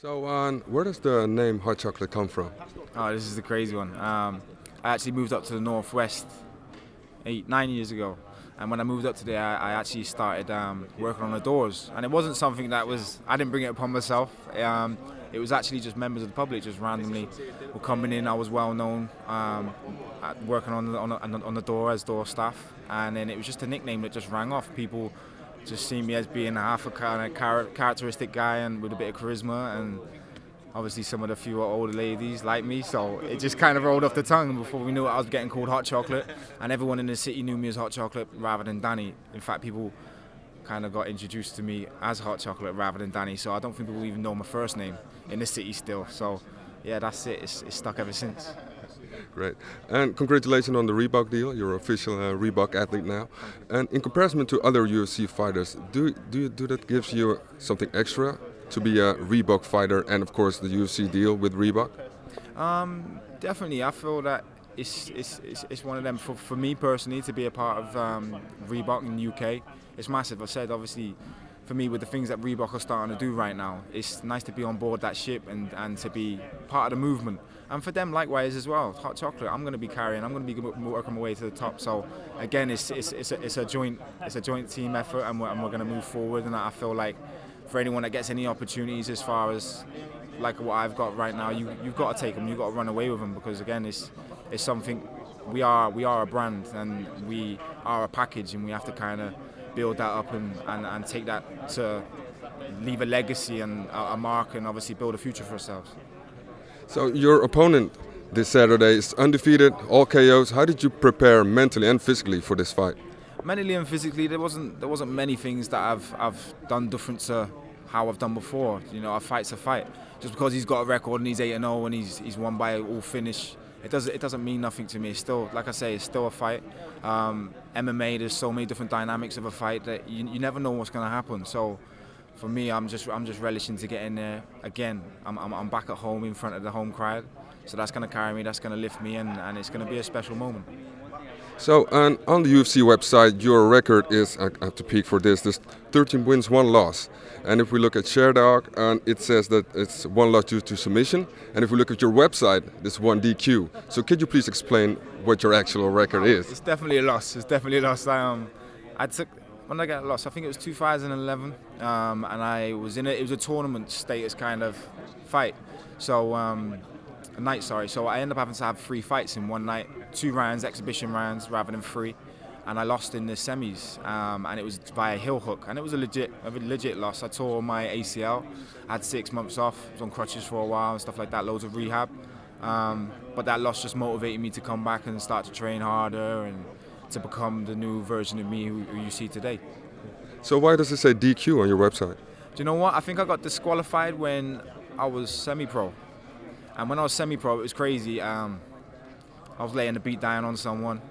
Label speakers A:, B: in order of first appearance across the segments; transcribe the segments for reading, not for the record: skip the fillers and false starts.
A: So, where does the name hot chocolate come from?
B: Oh, this is the crazy one. I actually moved up to the northwest 9 years ago, and when I moved up to there, I actually started working on the doors, and it wasn't something that I didn't bring it upon myself. It was actually just members of the public just randomly were coming in. I was well known working on the door as door staff, and then it was just a nickname that just rang off. People just see me as being half a kind of characteristic guy and with a bit of charisma, and obviously some of the few older ladies like me, so it just kind of rolled off the tongue. Before we knew it, I was getting called Hot Chocolate, and everyone in the city knew me as Hot Chocolate rather than Danny. In fact, people kind of got introduced to me as Hot Chocolate rather than Danny, so I don't think people even know my first name in the city still. So yeah, that's it. It's stuck ever since.
A: Great. And congratulations on the Reebok deal. You're an official Reebok athlete now. And in comparison to other UFC fighters, do that gives you something extra to be a Reebok fighter, and of course the UFC deal with Reebok?
B: Definitely. I feel that it's one of them. For me personally, to be a part of Reebok in the UK, it's massive. I said, obviously, for me, with the things that Reebok are starting to do right now, it's nice to be on board that ship and to be part of the movement. And for them, likewise as well. Hot Chocolate, I'm going to be carrying. I'm going to be working my way to the top. So again, it's a joint team effort, and we're going to move forward. And I feel like for anyone that gets any opportunities as far as like what I've got right now, you've got to take them. You've got to run away with them, because again, it's something. We are a brand, and we are a package, and we have to kind of build that up and take that to leave a legacy and a mark, and obviously build a future for ourselves.
A: So your opponent this Saturday is undefeated, all KOs. How did you prepare mentally and physically for this fight?
B: Mentally and physically, there wasn't many things that I've done different to how I've done before. You know, a fight's a fight. Just because he's got a record and he's 8-0 and he's won by all finish, it doesn't mean nothing to me. It's still, like I say, it's still a fight. MMA, there's so many different dynamics of a fight that you never know what's going to happen. So for me, I'm just relishing to get in there again. I'm back at home in front of the home crowd, so that's going to carry me, that's going to lift me, and it's going to be a special moment.
A: So on the UFC website, your record is, I have to peek for this, there's 13 wins, 1 loss. And if we look at ShareDog, it says that it's 1 loss due to submission. And if we look at your website, there's 1 DQ. So could you please explain what your actual record is?
B: It's definitely a loss. It's definitely a loss. When did I get lost? I think it was 2011, and it was a tournament status kind of fight. So So I ended up having to have 3 fights in one night, 2 rounds, exhibition rounds rather than 3, and I lost in the semis, and it was via heel hook, and it was a legit loss. I tore my ACL, I had 6 months off, was on crutches for a while and stuff like that, loads of rehab, but that loss just motivated me to come back and start to train harder and to become the new version of me who you see today.
A: So why does it say DQ on your website?
B: Do you know what? I think I got disqualified when I was semi-pro. And when I was semi-pro, it was crazy. I was laying a beat down on someone,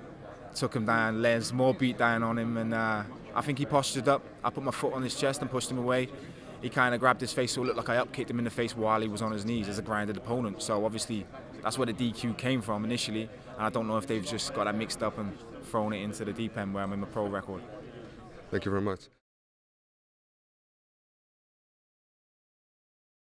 B: took him down, laying some more beat down on him, and I think he postured up. I put my foot on his chest and pushed him away. He kind of grabbed his face, so it looked like I up-kicked him in the face while he was on his knees as a grounded opponent. So obviously, that's where the DQ came from initially, and I don't know if they've just got that mixed up and thrown it into the deep end where I'm in my pro record.
A: Thank you very much.